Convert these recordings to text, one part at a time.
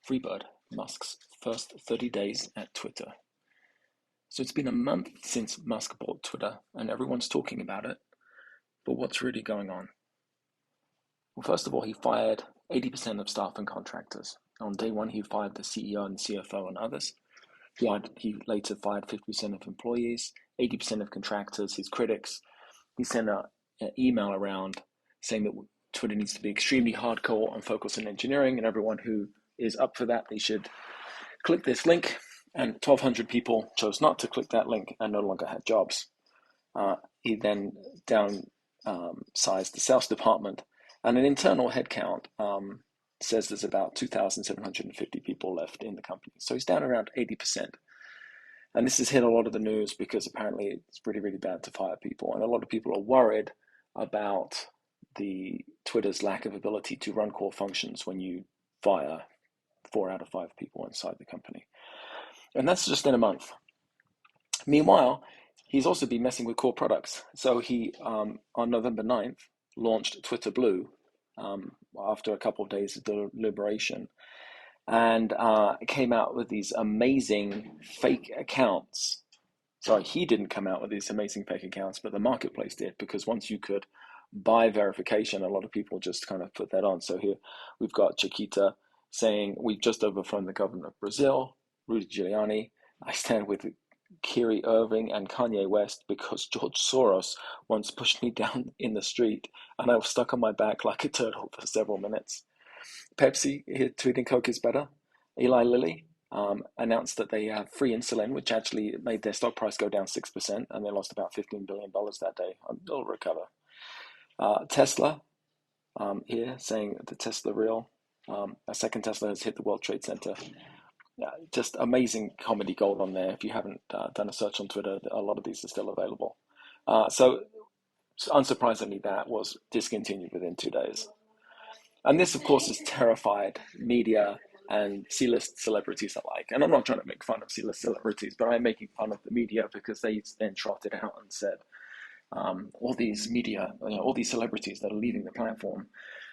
FreeBird, Musk's first 30 days at Twitter. So it's been a month since Musk bought Twitter, and everyone's talking about it. But what's really going on? Well, first of all, he fired 80% of staff and contractors. On day one, he fired the CEO and CFO and others. He later fired 50% of employees, 80% of contractors, his critics. He sent an email around saying that Twitter needs to be extremely hardcore and focus on engineering, and everyone who is up for that, they should click this link. And 1,200 people chose not to click that link and no longer had jobs. He then downsized the sales department, and an internal headcount says there's about 2,750 people left in the company. So he's down around 80%. And this has hit a lot of the news because apparently it's really, really bad to fire people. And a lot of people are worried about the Twitter's lack of ability to run core functions when you fire 4 out of 5 people inside the company. And that's just in a month. Meanwhile, he's also been messing with core products. So he, on November 9th, launched Twitter Blue after a couple of days of deliberation, and came out with these amazing fake accounts. Sorry, he didn't come out with these amazing fake accounts, but the marketplace did, because once you could buy verification, a lot of people just kind of put that on. So here we've got Chiquita saying, "We've just overthrown the government of Brazil." Rudy Giuliani, "I stand with Kyrie Irving and Kanye West because George Soros once pushed me down in the street and I was stuck on my back like a turtle for several minutes." Pepsi here tweeting Coke is better. Eli Lilly announced that they have free insulin, which actually made their stock price go down 6%, and they lost about $15 billion that day. They'll recover. Tesla here saying the Tesla real. A second Tesla has hit the World Trade Center. Yeah, just amazing comedy gold on there. If you haven't done a search on Twitter, a lot of these are still available. So unsurprisingly, that was discontinued within 2 days. And this, of course, has terrified media and C-list celebrities alike. And I'm not trying to make fun of C-list celebrities, but I'm making fun of the media because they then trotted out and said, all these media, all these celebrities that are leaving the platform.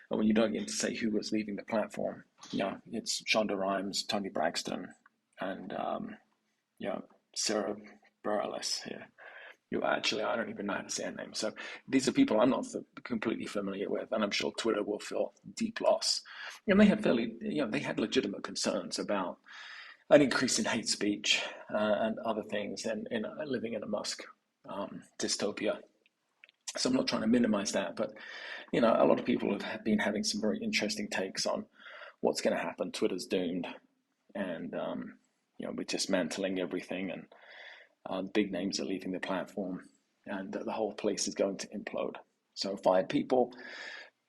And when you don't get to say who was leaving the platform, it's Shonda Rhimes, Tony Braxton, and Sarah Bareilles here. I don't even know how to say her name. So these are people I'm not completely familiar with, and I'm sure Twitter will feel deep loss. And they had legitimate concerns about an increase in hate speech and other things, and in living in a Musk dystopia. So I'm not trying to minimize that, but a lot of people have been having some very interesting takes on what's going to happen. Twitter's doomed, and we're dismantling everything, and big names are leaving the platform, and the whole place is going to implode. So fired people,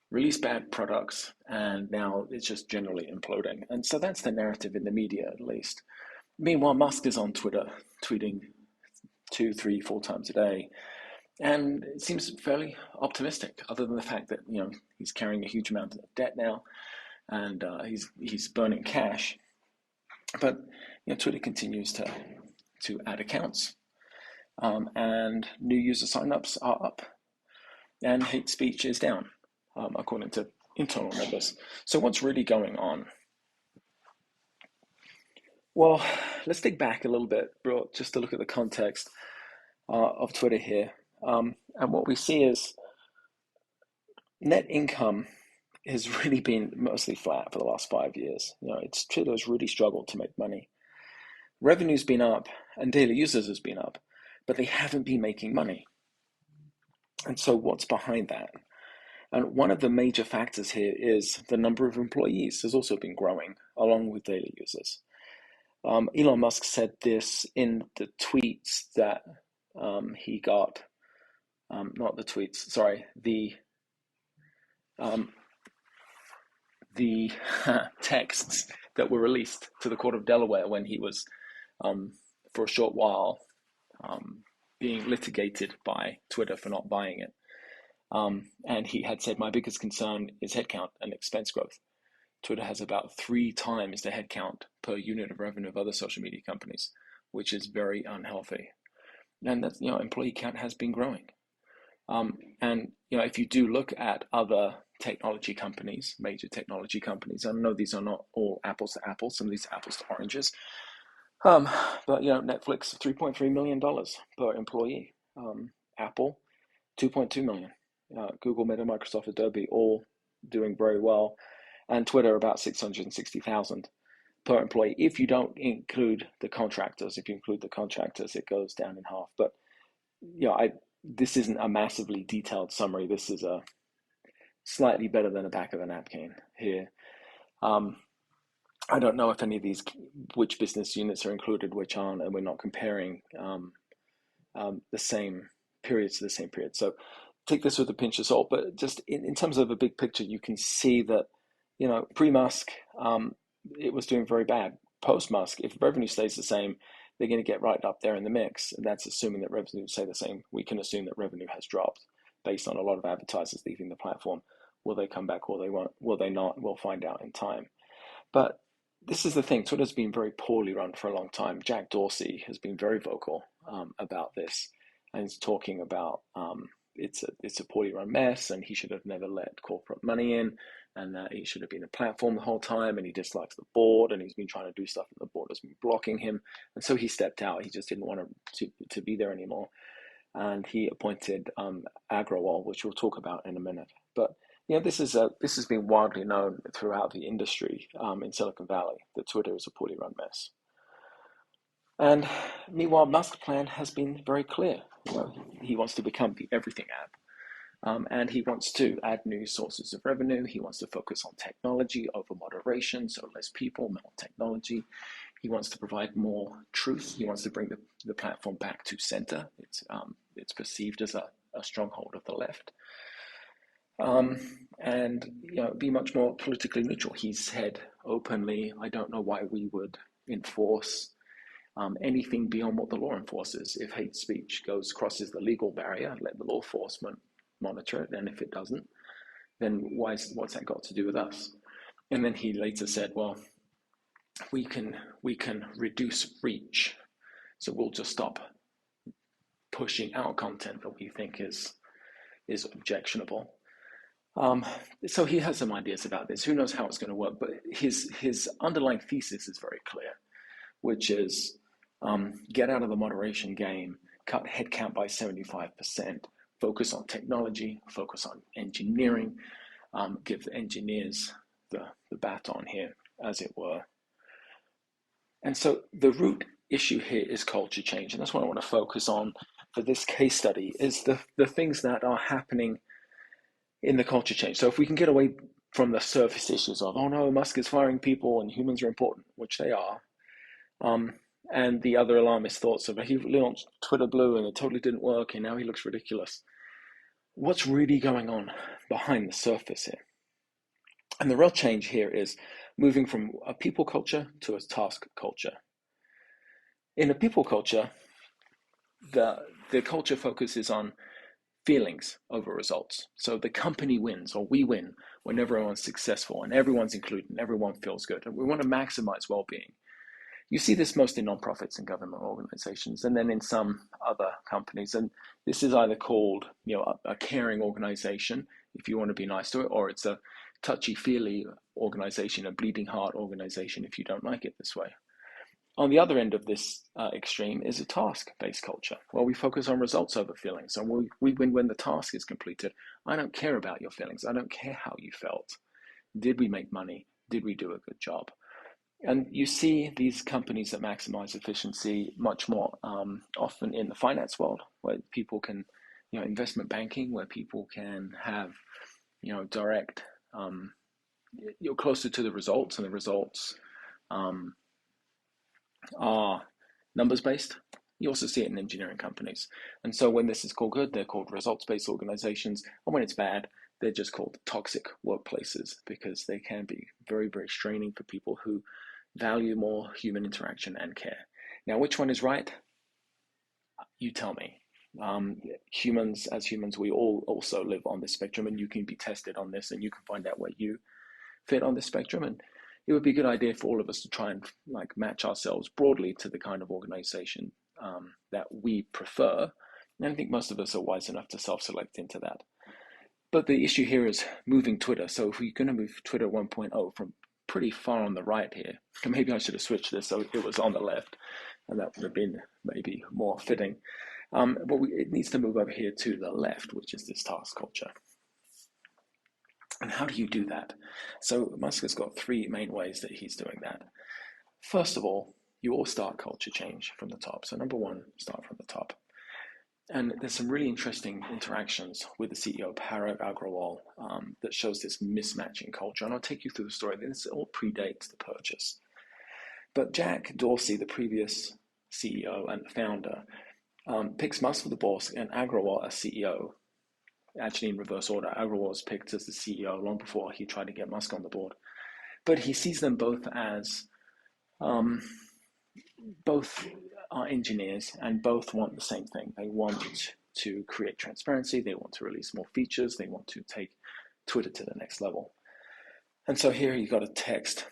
release bad products, and now it's just generally imploding. And so that's the narrative in the media, at least. Meanwhile, Musk is on Twitter, tweeting 2, 3, 4 times a day. And it seems fairly optimistic, other than the fact that he's carrying a huge amount of debt now, and he's burning cash. But Twitter continues to add accounts, and new user signups are up, and hate speech is down, according to internal numbers. So what's really going on? Well, let's dig back a little bit, bro, just to look at the context of Twitter here. And what we see is net income has really been mostly flat for the last 5 years. Twitter has really struggled to make money. Revenue's been up and daily users has been up, but they haven't been making money. And so what's behind that? And one of the major factors here is the number of employees has also been growing along with daily users. Elon Musk said this in the tweets that he got. Not the tweets, sorry, the texts that were released to the court of Delaware when he was, for a short while, being litigated by Twitter for not buying it. And he had said, "My biggest concern is headcount and expense growth. Twitter has about 3 times the headcount per unit of revenue of other social media companies, which is very unhealthy." And that's, employee count has been growing. And if you do look at other technology companies, major technology companies. I know these are not all apples to apples. Some of these are apples to oranges. But Netflix, $3.3 million per employee. Apple, 2.2 million. Google, Meta, Microsoft, Adobe, all doing very well, and Twitter about 660,000 per employee. If you don't include the contractors, it goes down in half. But this isn't a massively detailed summary. This is a slightly better than the back of a napkin here. I don't know if any of these, which business units are included, which aren't, and we're not comparing the same period to the same period. So take this with a pinch of salt, but just in terms of a big picture, you can see that, pre-Musk, it was doing very bad. Post-Musk, if revenue stays the same, they're going to get right up there in the mix. And that's assuming that revenue will stay the same. We can assume that revenue has dropped based on a lot of advertisers leaving the platform. Will they come back? Will they won't? Will they not? We'll find out in time. But this is the thing. Twitter's been very poorly run for a long time. Jack Dorsey has been very vocal about this, and he's talking about it's a poorly run mess, and he should have never let corporate money in, and that he should have been a platform the whole time, and he dislikes the board, and he's been trying to do stuff, and the board has been blocking him, and so he stepped out. He just didn't want to be there anymore, and he appointed Agrawal, which we'll talk about in a minute. But this has been widely known throughout the industry in Silicon Valley that Twitter is a poorly run mess. And meanwhile, Musk's plan has been very clear. He wants to become the everything app. And he wants to add new sources of revenue. He wants to focus on technology over moderation, so less people, more technology. He wants to provide more truth. He wants to bring the platform back to center. It's perceived as a stronghold of the left. And be much more politically neutral. He said openly, I don't know why we would enforce anything beyond what the law enforces. If hate speech crosses the legal barrier, let the law enforcement monitor it. And if it doesn't, then what's that got to do with us? And then he later said, well, we can reduce reach, so we'll just stop pushing out content that we think is objectionable. So he has some ideas about this. Who knows how it's going to work? But his underlying thesis is very clear, which is get out of the moderation game, cut headcount by 75%, focus on technology, focus on engineering, give the engineers the baton here, as it were. And so the root issue here is culture change. And that's what I want to focus on for this case study, is the things that are happening in the culture change. So if we can get away from the surface issues of, oh no, Musk is firing people and humans are important, which they are, and the other alarmist thoughts of, he launched Twitter Blue and it totally didn't work and now he looks ridiculous. What's really going on behind the surface here? And the real change here is moving from a people culture to a task culture. In a people culture, the culture focuses on feelings over results. So the company wins, or we win, when everyone's successful and everyone's included and everyone feels good. And we want to maximize well-being. You see this most in nonprofits and government organizations, and then in some other companies. And this is either called, a caring organization, if you want to be nice to it, or it's a touchy-feely organization, a bleeding heart organization, if you don't like it this way. On the other end of this extreme is a task-based culture, where we focus on results over feelings. And we win when the task is completed. I don't care about your feelings. I don't care how you felt. Did we make money? Did we do a good job? And you see these companies that maximize efficiency much more often in the finance world, where people can, investment banking, where people can have, direct, you're closer to the results, and the results are numbers-based. You also see it in engineering companies. And so when this is called good, they're called results-based organizations. And when it's bad, they're just called toxic workplaces, because they can be very, very straining for people who value more human interaction and care. Now, which one is right? You tell me. As humans, we all also live on this spectrum, and you can be tested on this, and you can find out where you fit on this spectrum. And it would be a good idea for all of us to try and match ourselves broadly to the kind of organization that we prefer. And I think most of us are wise enough to self-select into that. But the issue here is moving Twitter. So if we're going to move Twitter 1.0 from pretty far on the right here, maybe I should have switched this so it was on the left, and that would have been maybe more fitting. But it needs to move over here to the left, which is this task culture. And how do you do that? So Musk has got three main ways that he's doing that. First of all, you all start culture change from the top. So number one, start from the top. And there's some really interesting interactions with the CEO, Parag Agrawal, that shows this mismatch in culture. And I'll take you through the story. This all predates the purchase. But Jack Dorsey, the previous CEO and founder, picks Musk as the boss and Agrawal as CEO. Actually, in reverse order, Agrawal was picked as the CEO long before he tried to get Musk on the board. But he sees them both as both are engineers and both want the same thing. They want to create transparency. They want to release more features. They want to take Twitter to the next level. And so here you got a text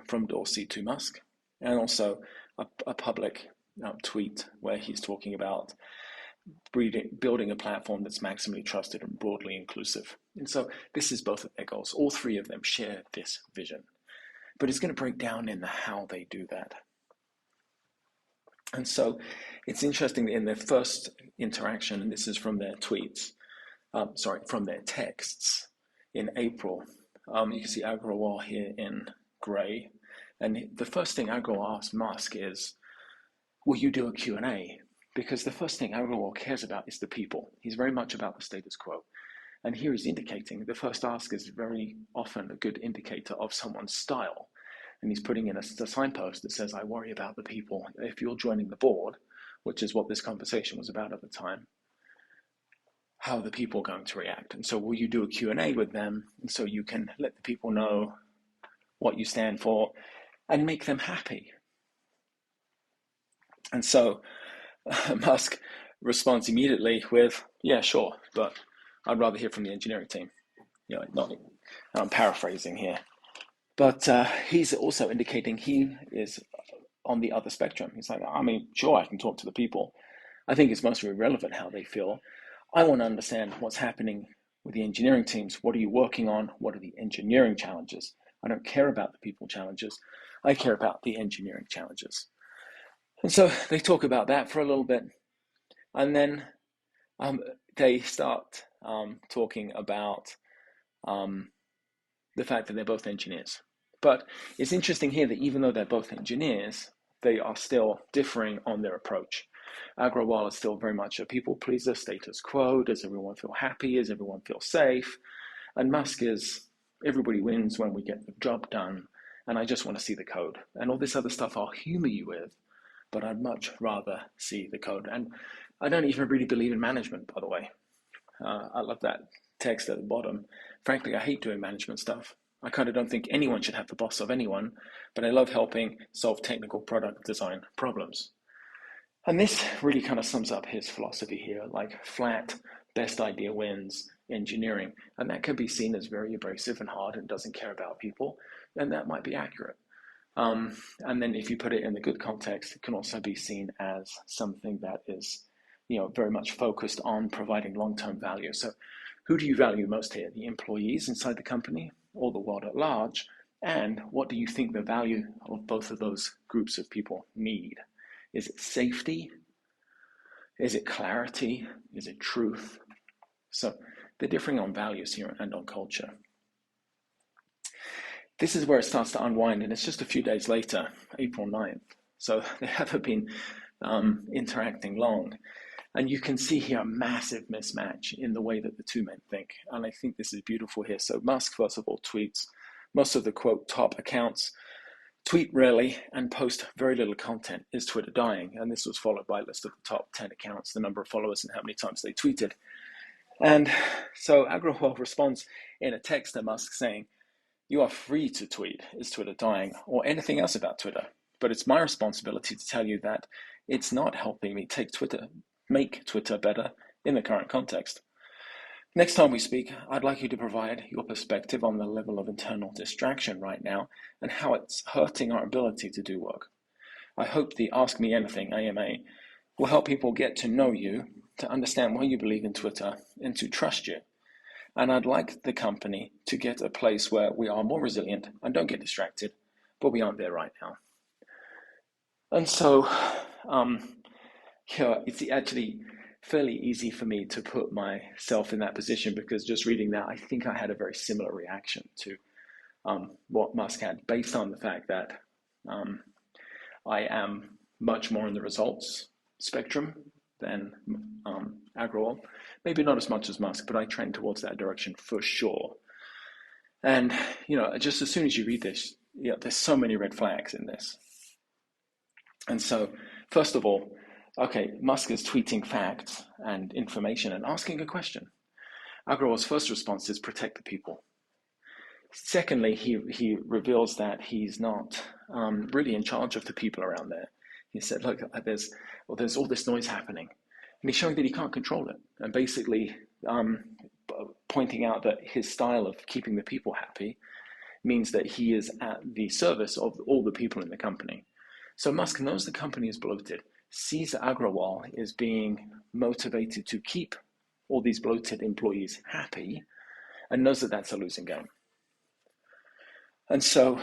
from Dorsey to Musk, and also a public tweet where he's talking about building a platform that's maximally trusted and broadly inclusive. And so this is both of their goals. All three of them share this vision. But it's going to break down in how they do that. And so it's interesting that in their first interaction, and this is from their tweets, from their texts in April, you can see Agrawal here in gray. And the first thing Agrawal asks Musk is, will you do a Q&A? Because the first thing Agrawal cares about is the people. He's very much about the status quo. And here he's indicating the first ask is very often a good indicator of someone's style. And he's putting in a signpost that says, I worry about the people. If you're joining the board, which is what this conversation was about at the time, how are the people going to react? And so will you do a Q&A with them? And so you can let the people know what you stand for and make them happy. And so Musk responds immediately with, yeah, sure, but I'd rather hear from the engineering team. I'm paraphrasing here. But he's also indicating he is on the other spectrum. He's like, sure, I can talk to the people. I think it's mostly irrelevant how they feel. I want to understand what's happening with the engineering teams. What are you working on? What are the engineering challenges? I don't care about the people challenges. I care about the engineering challenges. And so they talk about that for a little bit. And then they start talking about the fact that they're both engineers. But it's interesting here that even though they're both engineers, they are still differing on their approach. Agrawal is still very much a people pleaser, status quo. Does everyone feel happy? Does everyone feel safe? And Musk is, everybody wins when we get the job done, and I just want to see the code. And all this other stuff I'll humor you with, but I'd much rather see the code. And I don't even really believe in management, by the way. I love that text at the bottom. Frankly, I hate doing management stuff. I kind of don't think anyone should have the boss of anyone, but I love helping solve technical product design problems. And this really kind of sums up his philosophy here, like flat, best idea wins, engineering. And that can be seen as very abrasive and hard and doesn't care about people, and that might be accurate. And then if you put it in the good context, it can also be seen as something that is, very much focused on providing long-term value. So who do you value most here? The employees inside the company or the world at large? And what do you think the value of both of those groups of people need? Is it safety? Is it clarity? Is it truth? So they're differing on values here and on culture. This is where it starts to unwind, and it's just a few days later, April 9th. So they haven't been interacting long. And you can see here a massive mismatch in the way that the two men think. And I think this is beautiful here. So Musk, first of all, tweets. Most of the, quote, top accounts tweet rarely and post very little content. Is Twitter dying? And this was followed by a list of the top 10 accounts, the number of followers and how many times they tweeted. And so Agrawal responds in a text to Musk saying, you are free to tweet, is Twitter dying, or anything else about Twitter. But it's my responsibility to tell you that it's not helping me make Twitter better in the current context. Next time we speak, I'd like you to provide your perspective on the level of internal distraction right now and how it's hurting our ability to do work. I hope the Ask Me Anything AMA will help people get to know you, to understand why you believe in Twitter, and to trust you. And I'd like the company to get a place where we are more resilient and don't get distracted, but we aren't there right now. And so, it's actually fairly easy for me to put myself in that position, because just reading that, I think I had a very similar reaction to what Musk had, based on the fact that I am much more in the results spectrum than Agrawal. Maybe not as much as Musk, but I trend towards that direction for sure. And just as soon as you read this, there's so many red flags in this. And so, first of all, okay, Musk is tweeting facts and information and asking a question. Agrawal's first response is protect the people. Secondly, he reveals that he's not really in charge of the people around there. He said, look, there's all this noise happening. And he's showing that he can't control it. And basically pointing out that his style of keeping the people happy means that he is at the service of all the people in the company. So Musk knows the company is bloated, sees that Agrawal is being motivated to keep all these bloated employees happy, and knows that that's a losing game. And so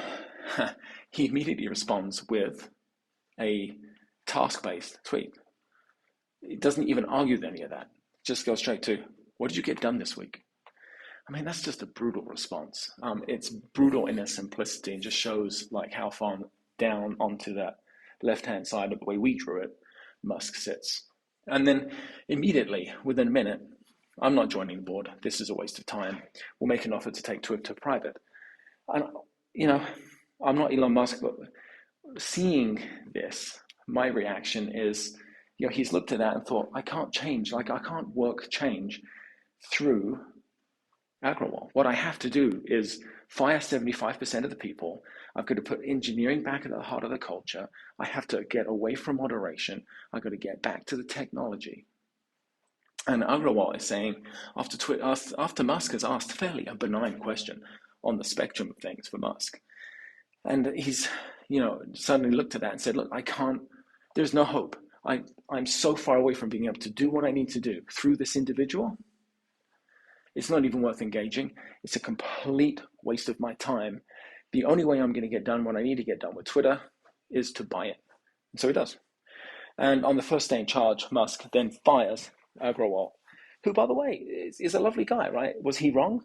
he immediately responds with a task-based tweet. It doesn't even argue with any of that. Just goes straight to, what did you get done this week? I mean, that's just a brutal response. It's brutal in its simplicity, and just shows like how far down onto that left-hand side of the way we drew it Musk sits. And then immediately, within a minute, I'm not joining the board. This is a waste of time. We'll make an offer to take Twitter private. And, I'm not Elon Musk, but seeing this, my reaction is, he's looked at that and thought, I can't change. I can't work change through Agrawal. What I have to do is fire 75% of the people. I've got to put engineering back at the heart of the culture. I have to get away from moderation. I've got to get back to the technology. And Agrawal is saying, after Musk has asked fairly a benign question on the spectrum of things for Musk, and he's, suddenly looked at that and said, look, I can't, there's no hope. I'm so far away from being able to do what I need to do through this individual. It's not even worth engaging. It's a complete waste of my time. The only way I'm going to get done what I need to get done with Twitter is to buy it. And so he does. And on the first day in charge, Musk then fires Agrawal, who, by the way, is a lovely guy, right? Was he wrong?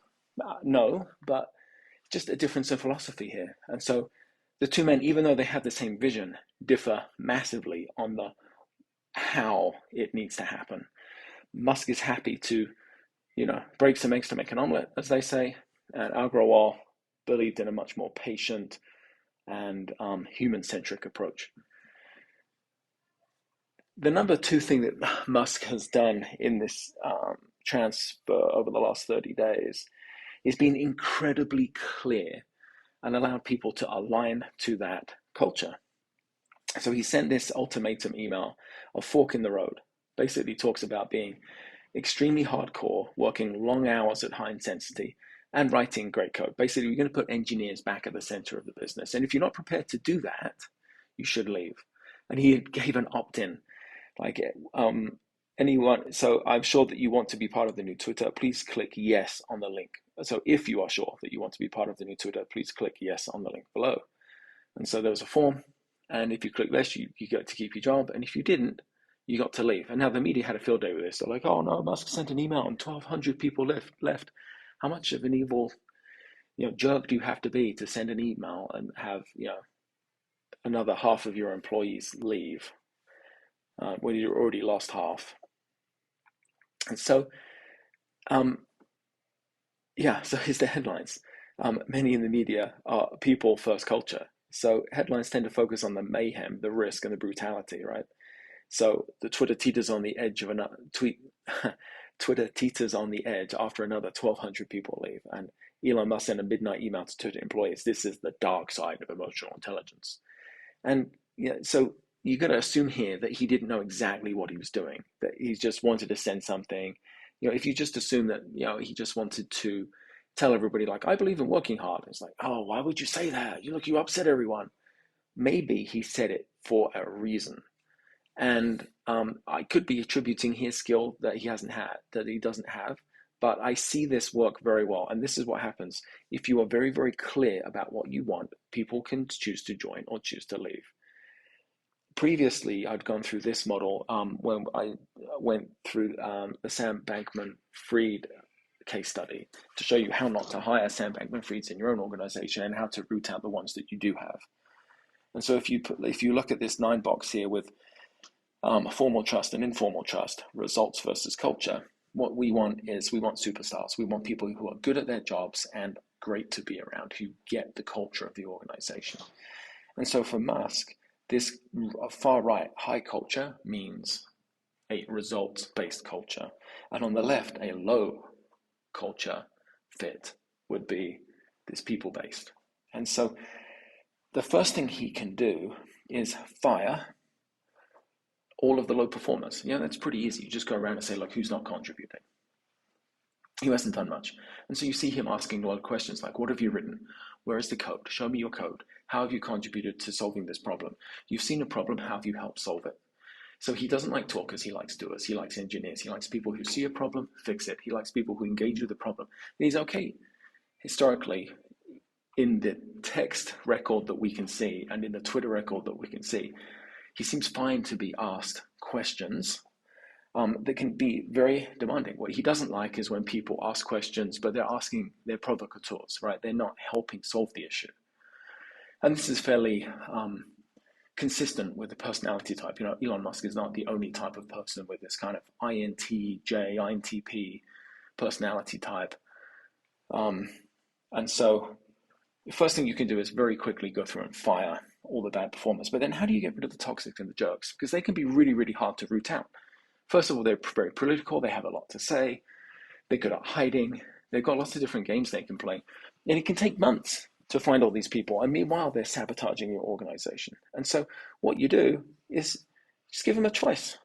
No, but just a difference in philosophy here. And so the two men, even though they have the same vision, differ massively on the how it needs to happen. Musk is happy to, break some eggs to make an omelet, as they say, and Agrawal believed in a much more patient and human-centric approach. The number two thing that Musk has done in this transfer over the last 30 days is been incredibly clear and allowed people to align to that culture. So he sent this ultimatum email, a fork in the road, basically talks about being extremely hardcore, working long hours at high intensity, and writing great code. Basically, we're going to put engineers back at the center of the business. And if you're not prepared to do that, you should leave. And he gave an opt-in, like anyone. So I'm sure that you want to be part of the new Twitter. Please click yes on the link. So if you are sure that you want to be part of the new Twitter, please click yes on the link below. And so there was a form. And if you click this, you get to keep your job. And if you didn't, you got to leave. And now the media had a field day with this. They're like, oh no, Musk sent an email and 1,200 people left. How much of an evil, jerk do you have to be to send an email and have, another half of your employees leave when you already lost half? And so, so here's the headlines. Many in the media are people first culture. So headlines tend to focus on the mayhem, the risk, and the brutality, right? So the Twitter teeters on the edge of another tweet. Twitter teeters on the edge after another 1,200 people leave, and Elon Musk sent a midnight email to Twitter employees. This is the dark side of emotional intelligence, and so you got to assume here that he didn't know exactly what he was doing. That he just wanted to send something. If you just assume that he just wanted to tell everybody like, I believe in working hard. It's like, oh, why would you say that? You upset everyone. Maybe he said it for a reason. And I could be attributing his skill that he doesn't have, but I see this work very well. And this is what happens. If you are very, very clear about what you want, people can choose to join or choose to leave. Previously, I'd gone through this model when I went through the Sam Bankman-Fried case study to show you how not to hire Sam Bankman-Frieds in your own organization and how to root out the ones that you do have. And so if you look at this 9-box here with formal trust and informal trust, results versus culture, what we want superstars. We want people who are good at their jobs and great to be around, who get the culture of the organization. And so for Musk, this far right high culture means a results-based culture. And on the left, a low culture fit would be this people-based. And so the first thing he can do is fire all of the low performers. Yeah, that's pretty easy. You just go around and say, look, who's not contributing? Who hasn't done much? And so you see him asking a lot of questions like, what have you written? Where is the code? Show me your code. How have you contributed to solving this problem? You've seen a problem, how have you helped solve it? So he doesn't like talkers, he likes doers, he likes engineers, he likes people who see a problem, fix it. He likes people who engage with the problem. And he's okay, historically, in the text record that we can see and in the Twitter record that we can see, he seems fine to be asked questions that can be very demanding. What he doesn't like is when people ask questions, but they're provocateurs, right? They're not helping solve the issue. And this is fairly consistent with the personality type. You know, Elon Musk is not the only type of person with this kind of INTP personality type. And so the first thing you can do is very quickly go through and fire all the bad performers. But then how do you get rid of the toxics and the jerks? Because they can be really, really hard to root out. First of all, they're very political. They have a lot to say. They're good at hiding. They've got lots of different games they can play. And it can take months to find all these people. And meanwhile, they're sabotaging your organization. And so what you do is just give them a choice.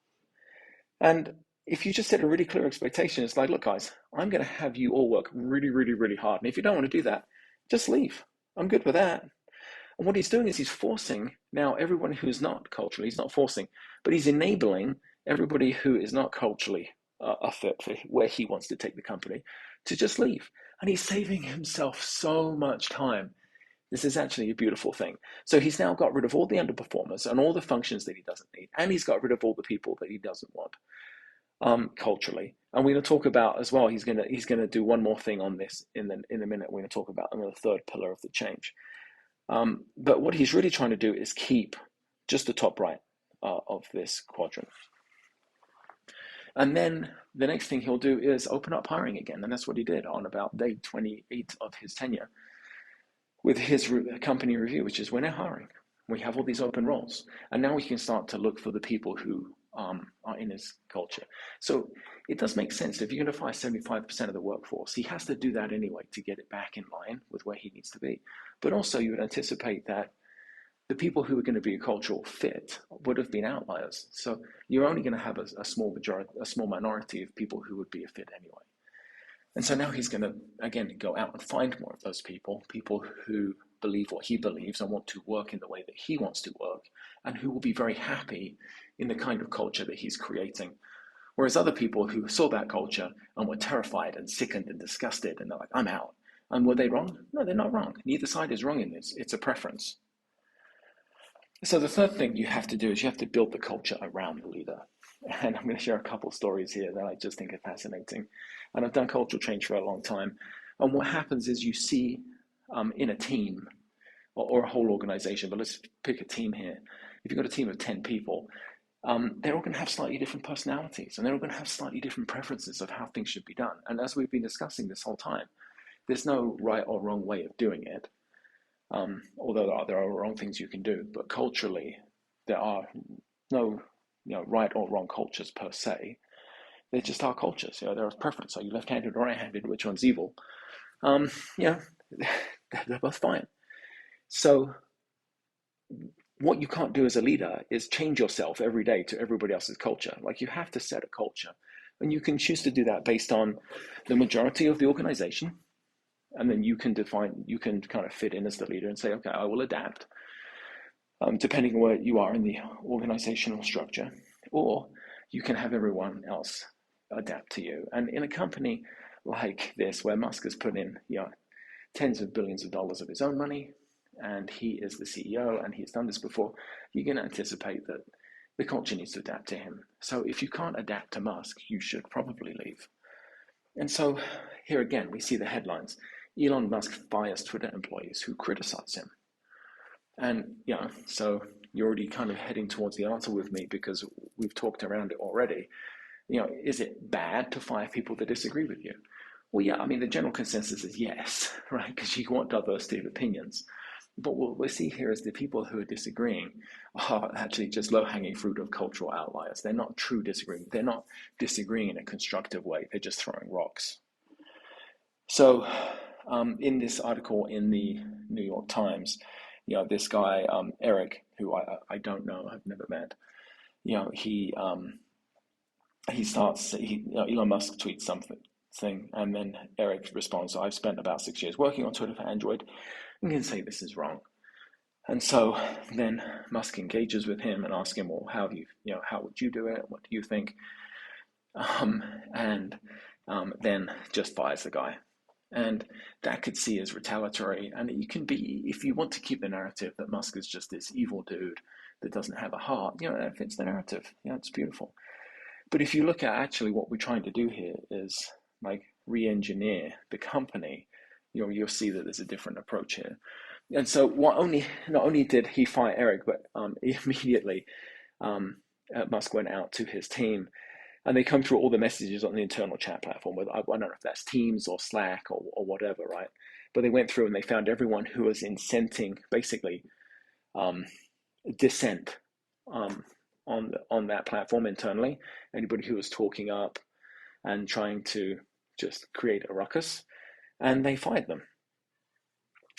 And if you just set a really clear expectation, it's like, look, guys, I'm going to have you all work really, really, really hard. And if you don't want to do that, just leave. I'm good with that. And what he's doing is he's forcing now everyone who's not culturally, he's not forcing, but he's enabling everybody who is not culturally a fit for where he wants to take the company to just leave. And he's saving himself so much time. This is actually a beautiful thing. So he's now got rid of all the underperformers and all the functions that he doesn't need. And he's got rid of all the people that he doesn't want culturally. And we're going to talk about as well, he's going to do one more thing on this in a minute. We're going to talk about the third pillar of the change. But what he's really trying to do is keep just the top right of this quadrant. And then the next thing he'll do is open up hiring again. And that's what he did on about day 28 of his tenure with his company review, which is we're now hiring. We have all these open roles. And now we can start to look for the people who are in his culture. So it does make sense. If you're going to fire 75% of the workforce, he has to do that anyway to get it back in line with where he needs to be. But also you would anticipate that the people who are going to be a cultural fit would have been outliers. So you're only going to have a small minority of people who would be a fit anyway. And so now he's going to, again, go out and find more of those people who believe what he believes and want to work in the way that he wants to work, and who will be very happy in the kind of culture that he's creating. Whereas other people who saw that culture and were terrified and sickened and disgusted, and they're like, I'm out. And were they wrong? No, they're not wrong. Neither side is wrong in this. It's a preference. So the third thing you have to do is you have to build the culture around the leader. And I'm going to share a couple stories here that I just think are fascinating. And I've done cultural change for a long time. And what happens is you see in a team or a whole organization, but let's pick a team here. If you've got a team of 10 people, they're all going to have slightly different personalities, and they're all going to have slightly different preferences of how things should be done. And as we've been discussing this whole time, there's no right or wrong way of doing it. Although there are wrong things you can do, but culturally, there are no right or wrong cultures per se. They're just our cultures. There are preferences. Are you left-handed or right-handed? Which one's evil? They're both fine. So what you can't do as a leader is change yourself every day to everybody else's culture. Like, you have to set a culture, and you can choose to do that based on the majority of the organization. And then you can kind of fit in as the leader and say, okay, I will adapt, depending on where you are in the organizational structure, or you can have everyone else adapt to you. And in a company, like this, where Musk has put in, tens of billions of dollars of his own money, and he is the CEO, and he's done this before, you're going to anticipate that the culture needs to adapt to him. So if you can't adapt to Musk, you should probably leave. And so here again, we see the headlines. Elon Musk fires Twitter employees who criticize him. And, so you're already kind of heading towards the answer with me because we've talked around it already. Is it bad to fire people that disagree with you? Well, yeah, I mean, the general consensus is yes, right? Because you want diversity of opinions. But what we see here is the people who are disagreeing are actually just low-hanging fruit of cultural outliers. They're not true disagreeing. They're not disagreeing in a constructive way. They're just throwing rocks. So in this article in the New York Times, this guy, Eric, who I don't know, I've never met, Elon Musk tweets something, and then Eric responds, I've spent about 6 years working on Twitter for Android. I'm going to say this is wrong. And so then Musk engages with him and asks him, well, how would you do it? What do you think? And then just fires the guy. And that could see as retaliatory. And you can be, if you want to keep the narrative that Musk is just this evil dude that doesn't have a heart, that fits the narrative. It's beautiful. But if you look at actually what we're trying to do here is like re-engineer the company, you'll see that there's a different approach here. And so not only did he fire Eric, but immediately Musk went out to his team and they come through all the messages on the internal chat platform. I don't know if that's Teams or Slack or whatever, right? But they went through and they found everyone who was incenting, basically, dissent on that platform internally. Anybody who was talking up and trying to just create a ruckus, and they fired them.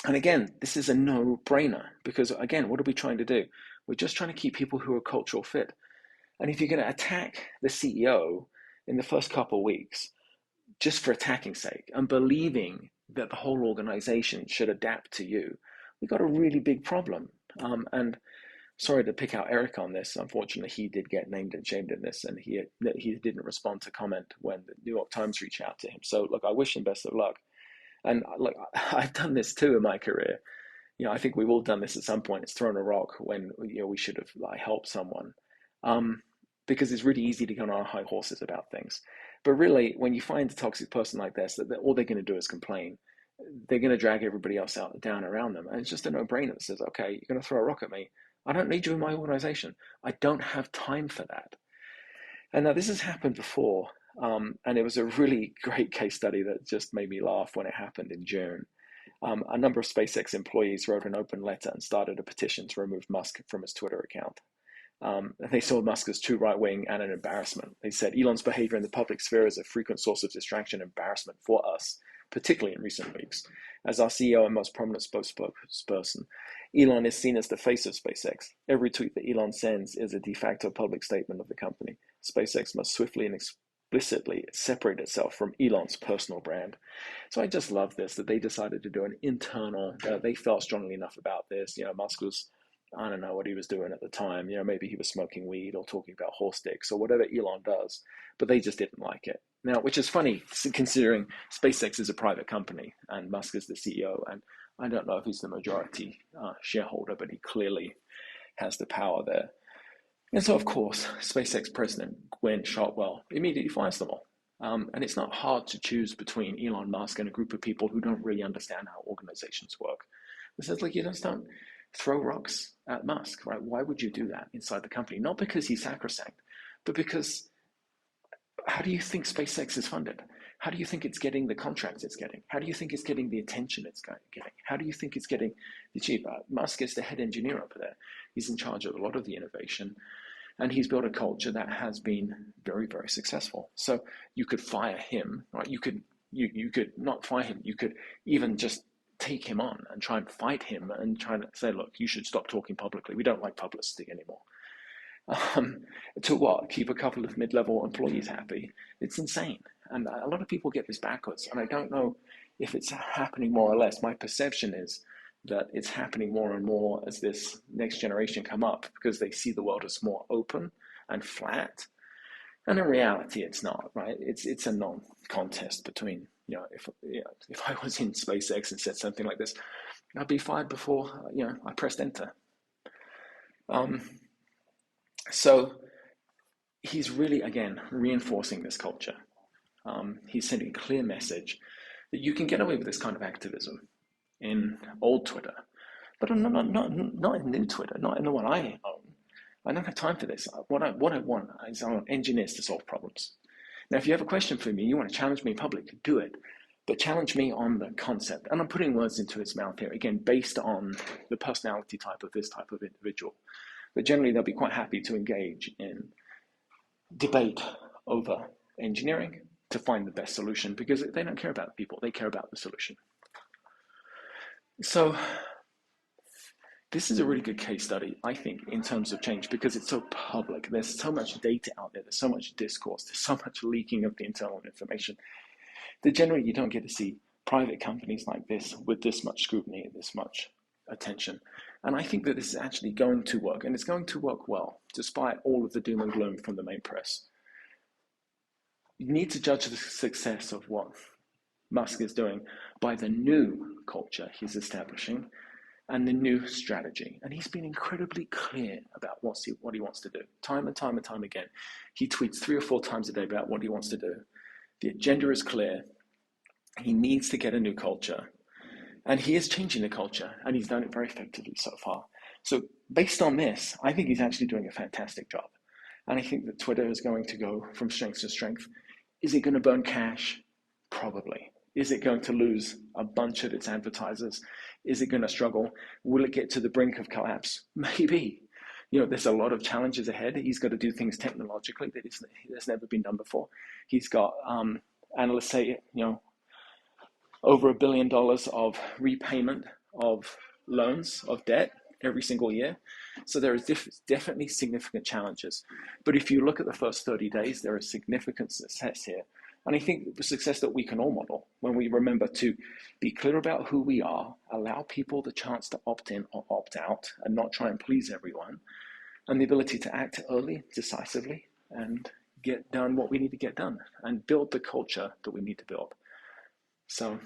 And again, this is a no-brainer because, again, what are we trying to do? We're just trying to keep people who are cultural fit. And if you're going to attack the CEO in the first couple of weeks, just for attacking sake and believing that the whole organization should adapt to you, we've got a really big problem. And sorry to pick out Eric on this. Unfortunately, he did get named and shamed in this, and he didn't respond to comment when the New York Times reached out to him. So look, I wish him best of luck. And look, I've done this too in my career. I think we've all done this at some point. It's thrown a rock when we should have helped someone, because it's really easy to get on our high horses about things. But really, when you find a toxic person like this, that all they're going to do is complain. They're going to drag everybody else down around them, and it's just a no-brainer that says, "Okay, you're going to throw a rock at me. I don't need you in my organization. I don't have time for that." And now this has happened before, and it was a really great case study that just made me laugh when it happened in June. A number of SpaceX employees wrote an open letter and started a petition to remove Musk from his Twitter account. They saw Musk as too right-wing and an embarrassment. They said, Elon's behavior in the public sphere is a frequent source of distraction and embarrassment for us, particularly in recent weeks. As our CEO and most prominent spokesperson, Elon is seen as the face of SpaceX. Every tweet that Elon sends is a de facto public statement of the company. SpaceX must swiftly and explicitly separate itself from Elon's personal brand. So I just love this, that they decided to do an internal, they felt strongly enough about this. Musk was, I don't know what he was doing at the time. Maybe he was smoking weed or talking about horse dicks or whatever Elon does, but they just didn't like it. Now, which is funny considering SpaceX is a private company and Musk is the CEO, and I don't know if he's the majority shareholder, but he clearly has the power there. And so, of course, SpaceX president Gwynne Shotwell immediately fires them all. And it's not hard to choose between Elon Musk and a group of people who don't really understand how organizations work. It says, like, you just don't throw rocks at Musk, right? Why would you do that inside the company? Not because he's sacrosanct, but because how do you think SpaceX is funded? How do you think it's getting the contracts it's getting? How do you think it's getting the attention it's getting? How do you think it's getting the chief? Musk is the head engineer over there. He's in charge of a lot of the innovation, and he's built a culture that has been very, very successful. So you could fire him, right? You could not fire him. You could even just take him on and try and fight him and try to say, look, you should stop talking publicly. We don't like publicity anymore. To what? Keep a couple of mid-level employees happy? It's insane. And a lot of people get this backwards. And I don't know if it's happening more or less. My perception is that it's happening more and more as this next generation come up because they see the world as more open and flat. And in reality, it's not, right? It's a non-contest between if I was in SpaceX and said something like this, I'd be fired before I pressed enter. So he's really, again, reinforcing this culture. He's sending a clear message that you can get away with this kind of activism in old Twitter, but not in new Twitter, not in the one I own. I don't have time for this. What I want is I want engineers to solve problems. Now, if you have a question for me, you want to challenge me in public, do it. But challenge me on the concept. And I'm putting words into his mouth here, again, based on the personality type of this type of individual. But generally, they'll be quite happy to engage in debate over engineering to find the best solution, because they don't care about the people, they care about the solution. So this is a really good case study, I think, in terms of change, because it's so public. There's so much data out there, there's so much discourse, there's so much leaking of the internal information that generally you don't get to see private companies like this with this much scrutiny, this much attention. And I think that this is actually going to work, and it's going to work well, despite all of the doom and gloom from the main press. You need to judge the success of what Musk is doing by the new culture he's establishing and the new strategy. And he's been incredibly clear about what he wants to do. Time and time and time again, he tweets 3 or 4 times a day about what he wants to do. The agenda is clear. He needs to get a new culture. And he is changing the culture, and he's done it very effectively so far. So based on this, I think he's actually doing a fantastic job. And I think that Twitter is going to go from strength to strength. Is it going to burn cash? Probably. Is it going to lose a bunch of its advertisers? Is it going to struggle? Will it get to the brink of collapse? Maybe. There's a lot of challenges ahead. He's got to do things technologically that has never been done before. He's got analysts say, over $1 billion of repayment of loans, of debt every single year. So there is definitely significant challenges. But if you look at the first 30 days, there is significant success here. And I think the success that we can all model when we remember to be clear about who we are, allow people the chance to opt in or opt out and not try and please everyone, and the ability to act early, decisively, and get done what we need to get done and build the culture that we need to build. So